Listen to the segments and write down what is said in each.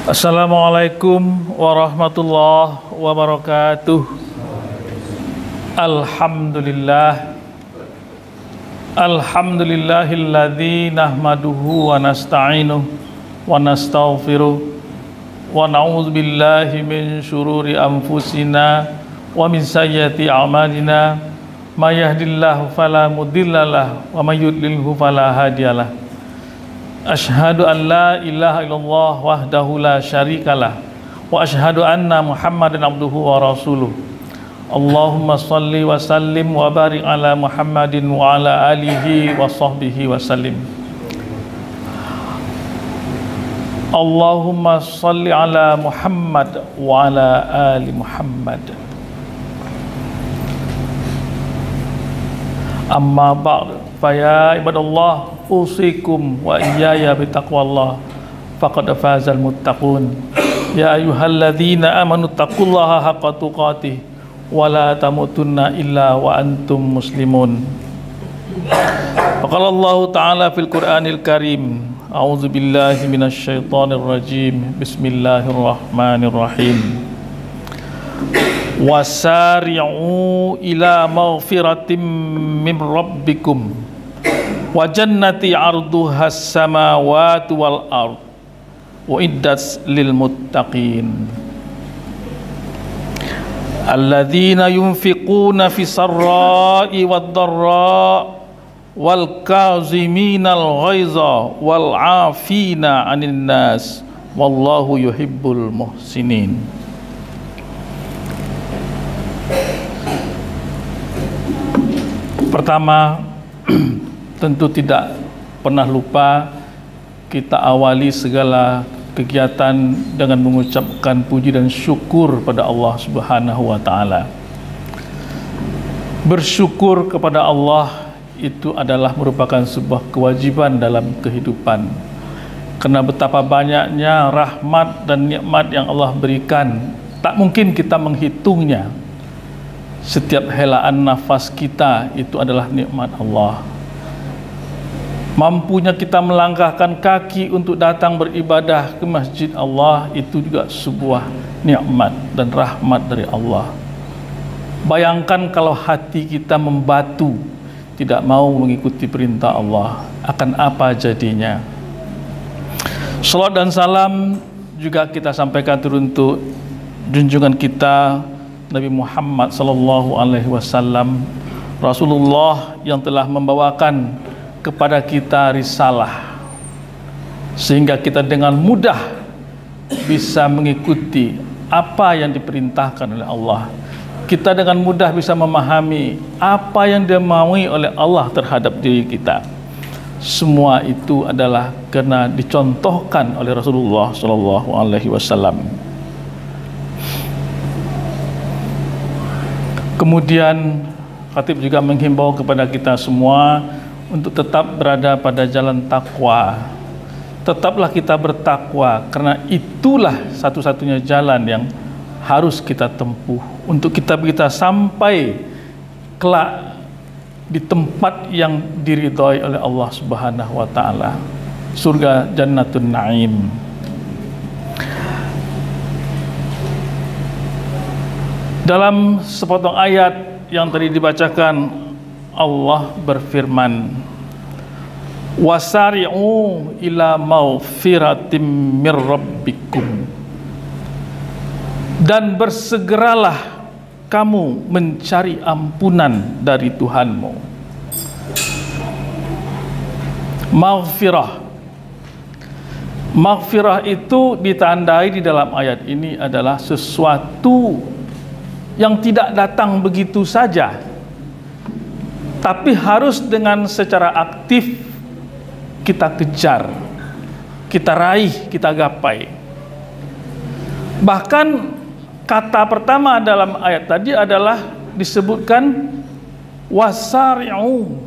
Assalamualaikum warahmatullahi wabarakatuh. Alhamdulillahilladzi nahmaduhu wa nasta'inuhu wa nastaghfiruh wa na'udzu billahi min syururi anfusina wa min sayyiati a'malina. May yahdihillahu fala mudhillalah wa may yudlilhu fala hadiyalah. Asyhadu an la ilaha illallah wahdahu la syarikalah wa asyhadu anna Muhammadan abduhu wa rasuluh. Allahumma salli wa sallim wa barik ala Muhammadin wa ala alihi wa sahbihi wa sallim. Allahumma salli ala Muhammad wa ala ali Muhammad. Amma ba'd, fa ya ibadallah, usikum wa iyaya bitaqwallah, faqad fazal muttaqun. Ya ayyuhalladzina amanu taqullaha haqqa tuqatih wa la tamutunna illa wa antum muslimun. Faqala Allah ta'ala fil Qur'anil Karim, a'udzu billahi minasy syaithanir rajim. Bismillahirrahmanirrahim. Wasari'u ila maghfiratin min rabbikum wa jannati 'arduhas samawati wal ard uiddat lil muttaqin alladzina yunfiquna fis sarra'i wad dharra wal kaziminal ghaiza wal 'afina 'anil nas wallahu yuhibbul muhsinin. Pertama, tentu tidak pernah lupa kita awali segala kegiatan dengan mengucapkan puji dan syukur pada Allah Subhanahu wa taala. Bersyukur kepada Allah itu adalah merupakan sebuah kewajiban dalam kehidupan. Karena betapa banyaknya rahmat dan nikmat yang Allah berikan, tak mungkin kita menghitungnya. Setiap helaan nafas kita itu adalah nikmat Allah. Mampunya kita melangkahkan kaki untuk datang beribadah ke masjid Allah itu juga sebuah nikmat dan rahmat dari Allah. Bayangkan kalau hati kita membatu, tidak mau mengikuti perintah Allah, akan apa jadinya? Salat dan salam juga kita sampaikan untuk junjungan kita Nabi Muhammad sallallahu alaihi wasallam, Rasulullah yang telah membawakan kepada kita risalah sehingga kita dengan mudah bisa mengikuti apa yang diperintahkan oleh Allah. Kita dengan mudah bisa memahami apa yang dimaui oleh Allah terhadap diri kita. Semua itu adalah karena dicontohkan oleh Rasulullah sallallahu alaihi wasallam. Kemudian khatib juga menghimbau kepada kita semua untuk tetap berada pada jalan takwa. Tetaplah kita bertakwa, karena itulah satu-satunya jalan yang harus kita tempuh untuk kita sampai kelak di tempat yang diridhai oleh Allah Subhanahu wa taala, surga Jannatun Naim. Dalam sepotong ayat yang tadi dibacakan, Allah berfirman, wasari'u ila maghfiratim mir rabbikum, dan bersegeralah kamu mencari ampunan dari Tuhanmu. Maghfirah itu ditandai di dalam ayat ini adalah sesuatu yang tidak datang begitu saja, tapi harus dengan secara aktif kita kejar, kita raih, kita gapai. Bahkan kata pertama dalam ayat tadi adalah disebutkan wasari'u,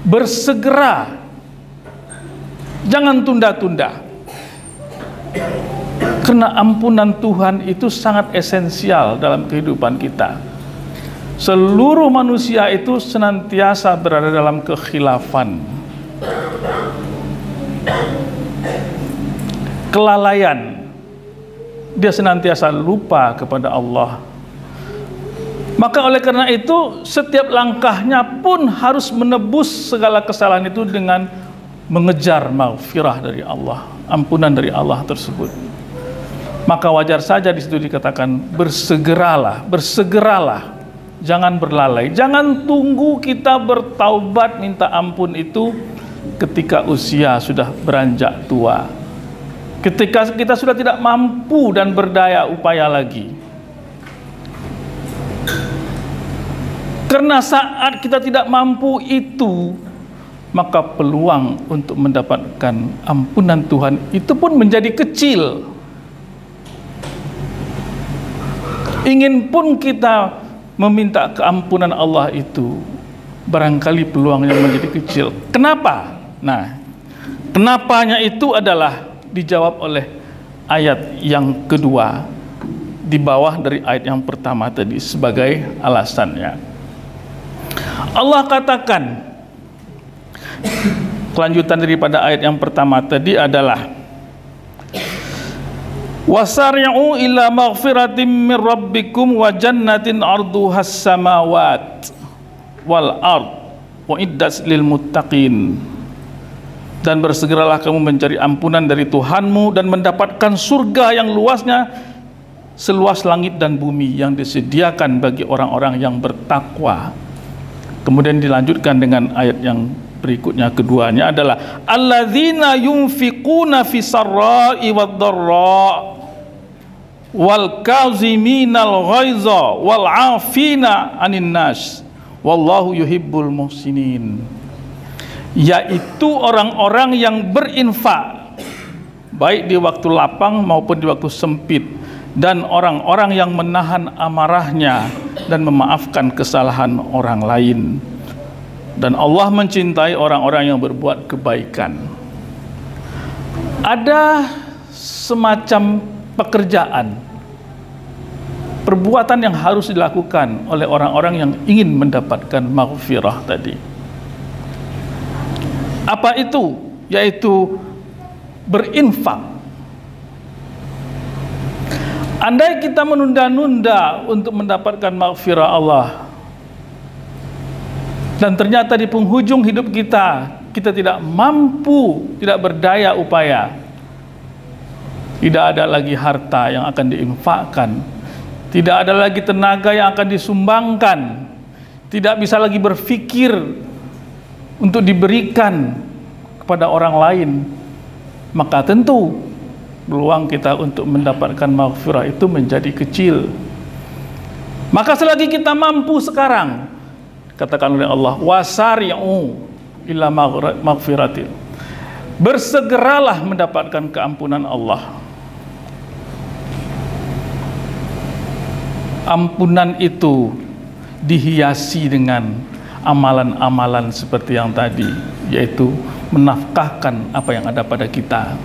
bersegera, jangan tunda-tunda. Karena ampunan Tuhan itu sangat esensial dalam kehidupan kita. Seluruh manusia itu senantiasa berada dalam kekhilafan. kelalaian, dia senantiasa lupa kepada Allah. Maka oleh karena itu setiap langkahnya pun harus menebus segala kesalahan itu dengan mengejar maghfirah dari Allah, ampunan dari Allah tersebut. Maka wajar saja di situ dikatakan bersegeralah, bersegeralah, jangan berlalai, jangan tunggu kita bertaubat minta ampun itu ketika usia sudah beranjak tua, ketika kita sudah tidak mampu dan berdaya upaya lagi. Karena saat kita tidak mampu itu, maka peluang untuk mendapatkan ampunan Tuhan itu pun menjadi kecil. Ingin pun kita meminta keampunan Allah itu, barangkali peluangnya menjadi kecil. Kenapa? Nah, kenapanya itu adalah dijawab oleh ayat yang kedua di bawah dari ayat yang pertama tadi sebagai alasannya. Allah katakan, kelanjutan daripada ayat yang pertama tadi adalah wasari'u ila maghfiratin min rabbikum wa jannatin arduhas samawat wal ard wa iddat lil muttaqin. Dan bersegeralah kamu mencari ampunan dari Tuhanmu dan mendapatkan surga yang luasnya seluas langit dan bumi yang disediakan bagi orang-orang yang bertakwa. Kemudian dilanjutkan dengan ayat yang berikutnya, keduanya adalah alladzina yunfiquna fi sarra'i wad dharra wal kaziminal ghaiza wal 'afina 'anil nas wallahu yuhibbul muhsinin. Yaitu orang-orang yang berinfak baik di waktu lapang maupun di waktu sempit, dan orang-orang yang menahan amarahnya dan memaafkan kesalahan orang lain. Dan Allah mencintai orang-orang yang berbuat kebaikan. Ada semacam pekerjaan, perbuatan yang harus dilakukan oleh orang-orang yang ingin mendapatkan maghfirah tadi. Apa itu? Yaitu berinfak. Andai kita menunda-nunda untuk mendapatkan maghfirah Allah, dan ternyata di penghujung hidup kita tidak mampu, tidak berdaya upaya, tidak ada lagi harta yang akan diinfakkan, tidak ada lagi tenaga yang akan disumbangkan, tidak bisa lagi berpikir untuk diberikan kepada orang lain, maka tentu peluang kita untuk mendapatkan maghfirah itu menjadi kecil. Maka selagi kita mampu sekarang, katakan oleh Allah, wasari'u ila maghfiratin, bersegeralah mendapatkan keampunan Allah. Ampunan itu dihiasi dengan amalan-amalan seperti yang tadi, yaitu menafkahkan apa yang ada pada kita.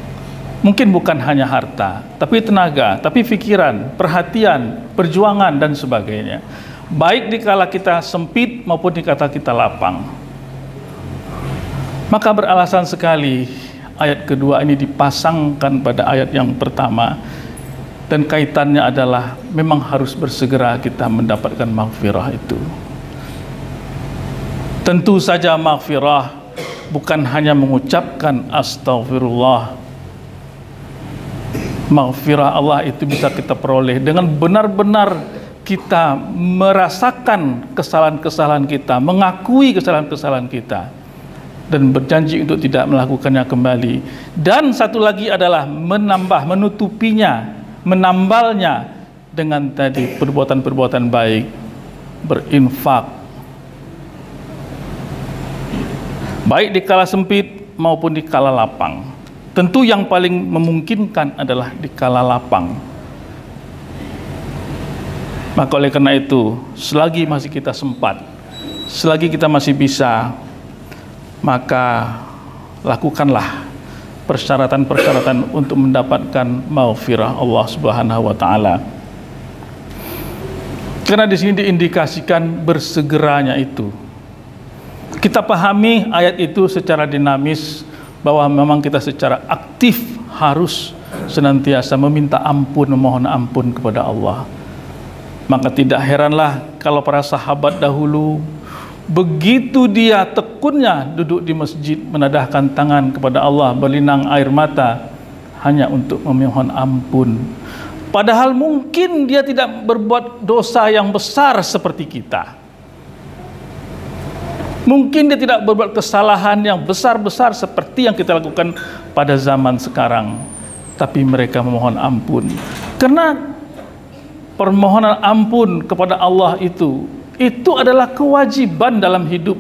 Mungkin bukan hanya harta, tapi tenaga, tapi pikiran, perhatian, perjuangan, dan sebagainya. Baik dikala kita sempit maupun dikala kita lapang. Maka beralasan sekali ayat kedua ini dipasangkan pada ayat yang pertama. Dan kaitannya adalah memang harus bersegera kita mendapatkan maghfirah itu. Tentu saja maghfirah bukan hanya mengucapkan astaghfirullah. Maghfirah Allah itu bisa kita peroleh dengan benar-benar kita merasakan kesalahan-kesalahan kita, mengakui kesalahan-kesalahan kita, dan berjanji untuk tidak melakukannya kembali. Dan satu lagi adalah menambah, menutupinya, menambalnya dengan tadi perbuatan-perbuatan baik, berinfak, baik di kala sempit maupun di kala lapang. Tentu yang paling memungkinkan adalah di kala lapang. Maka oleh karena itu, selagi masih kita sempat, selagi kita masih bisa, maka lakukanlah persyaratan-persyaratan untuk mendapatkan maghfirah Allah Subhanahu wa taala. Karena di sini diindikasikan bersegeranya itu. Kita pahami ayat itu secara dinamis, bahwa memang kita secara aktif harus senantiasa meminta ampun, memohon ampun kepada Allah. Maka tidak heranlah kalau para sahabat dahulu begitu dia tekunnya duduk di masjid menadahkan tangan kepada Allah, berlinang air mata hanya untuk memohon ampun. Padahal mungkin dia tidak berbuat dosa yang besar seperti kita. Mungkin dia tidak berbuat kesalahan yang besar-besar seperti yang kita lakukan pada zaman sekarang. Tapi mereka memohon ampun. Karena permohonan ampun kepada Allah itu adalah kewajiban dalam hidup.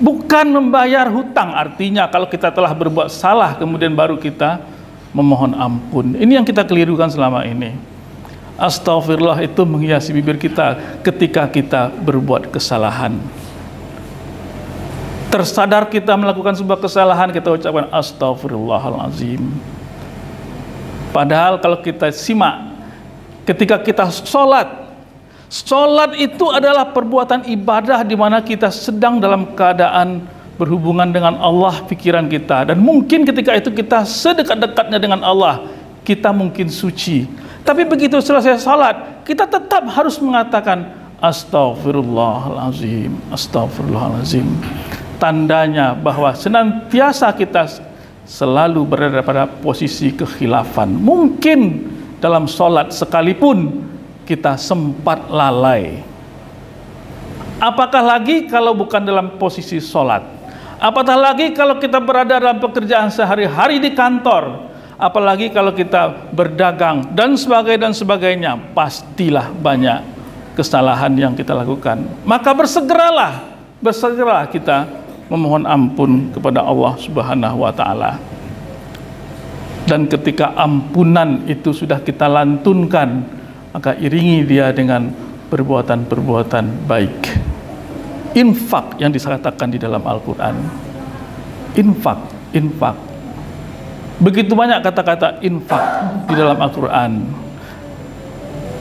Bukan membayar hutang. Artinya kalau kita telah berbuat salah kemudian baru kita memohon ampun. Ini yang kita kelirukan selama ini. Astaghfirullah itu menghiasi bibir kita ketika kita berbuat kesalahan. Tersadar kita melakukan sebuah kesalahan, kita ucapkan astaghfirullahalazim. Padahal kalau kita simak ketika kita sholat itu adalah perbuatan ibadah di mana kita sedang dalam keadaan berhubungan dengan Allah, pikiran kita, dan mungkin ketika itu kita sedekat-dekatnya dengan Allah, kita mungkin suci. Tapi begitu selesai sholat, kita tetap harus mengatakan astaghfirullahalazim, astaghfirullahalazim. Tandanya bahwa senantiasa kita selalu berada pada posisi kekhilafan. Mungkin dalam sholat sekalipun kita sempat lalai. Apakah lagi kalau bukan dalam posisi sholat? Apatah lagi kalau kita berada dalam pekerjaan sehari-hari di kantor? Apalagi kalau kita berdagang dan sebagainya. Pastilah banyak kesalahan yang kita lakukan. Maka bersegeralah kita memohon ampun kepada Allah Subhanahu wa taala. Dan ketika ampunan itu sudah kita lantunkan, maka iringi dia dengan perbuatan-perbuatan baik. Infak yang disatakan di dalam Al-Quran. Infak. Begitu banyak kata-kata infak di dalam Al-Quran.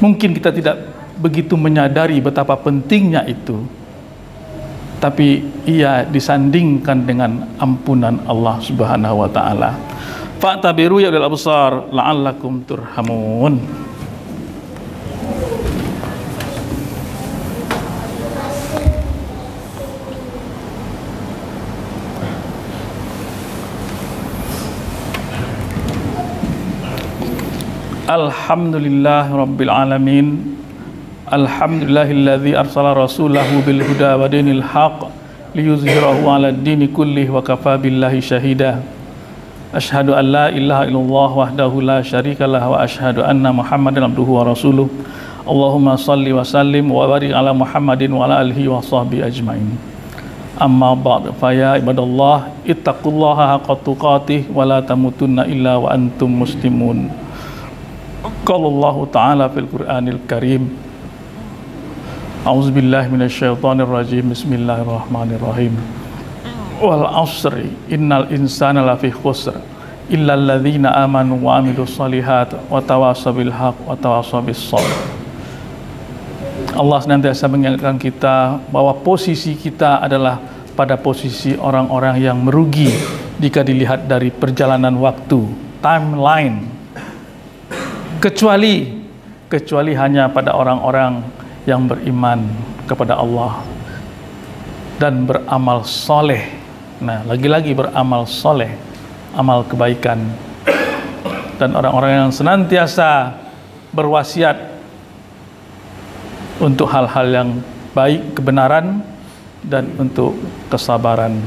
Mungkin kita tidak begitu menyadari betapa pentingnya itu. Tapi ia disandingkan dengan ampunan Allah Subhanahu wa taala. Fa'tabiru ya ulil absar la'allakum turhamun. Alhamdulillah rabbil alamin. Alhamdulillahilladzi arsala rasulahu bil huda wa dinil haq liyuzhirahu 'alad dini kullih wa kafa billahi syahida. Asyhadu an la ilaha illallah wahdahu la syarikalah wa asyhadu anna Muhammadan abduhu wa rasuluh. Allahumma salli wa sallim wa barik ala Muhammadin wa ala alihi wa sahbihi ajmain. Amma ba'd, fa ya ibadallah ittaqullaha haqqa tuqatih wa la tamutunna illa wa antum muslimun. Qala Allah ta'ala fil Qur'anil Karim. A'udzubillahi minasyaitonir rajim. Bismillahirrahmanirrahim. Wal 'asri innal insana lafi khusr illal ladzina amanu wa 'amilus shalihat wa tawassaw bil haqq wa tawassaw bis sabr. Allah senantiasa mengingatkan kita bahwa posisi kita adalah pada posisi orang-orang yang merugi jika dilihat dari perjalanan waktu, timeline. Kecuali hanya pada orang-orang yang beriman kepada Allah dan beramal soleh. Nah, lagi-lagi beramal soleh, amal kebaikan, dan orang-orang yang senantiasa berwasiat untuk hal-hal yang baik, kebenaran, dan untuk kesabaran.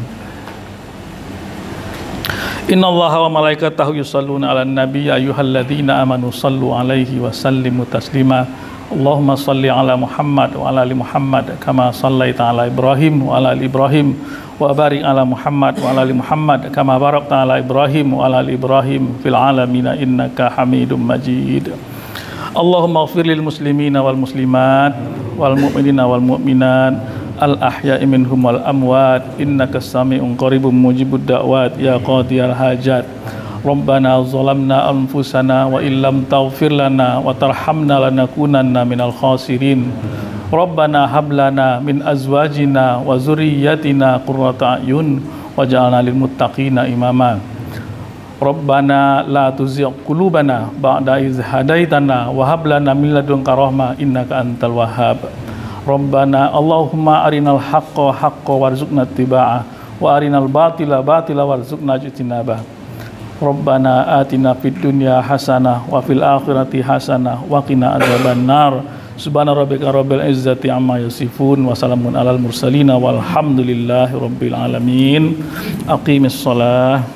Innallaha wa malaikatahu yusalluna 'alan nabi ya ayyuhalladzina amanu sallu 'alaihi wa sallimu taslima. Allahumma salli 'ala Muhammad wa 'ala ali Muhammad kama shallaita 'ala Ibrahim wa 'ala ali Ibrahim wa barik 'ala Muhammad wa 'ala ali Muhammad kama barakta 'ala Ibrahim wa 'ala ali Ibrahim fil 'alamin innaka Hamidum Majid. Allahumma ighfir lil muslimina wal muslimat wal mu'minina wal mu'minat al ahya'i minhum wal amwat innaka sami'un qaribun mujibud da'wat ya qadiyal hajat. Rabbana zalamna anfusana wa illam taghfir lana wa tarhamna lanakunanna minal khasirin. Rabbana hab lana min azwajina wa zurriyyatina qurrata a'yun waj'alna lil muttaqina imama. Rabbana la tuzigh qulubana ba'da idh hadaitana wa hab lana min ladunka rahmah innaka antal wahhab. Rabbana Allahumma arinal haqqa haqqan warzuqna ittiba'ah wa arinal batila batila warzuqna ijtinabah. Rabbana atina fid dunya hasanah wa fil akhirati hasanah wa qina adzabannar. Subhana rabbika rabbil izzati amma yasifun wa salamun alal mursalin walhamdulillahi rabbil alamin. Aqimis shalah.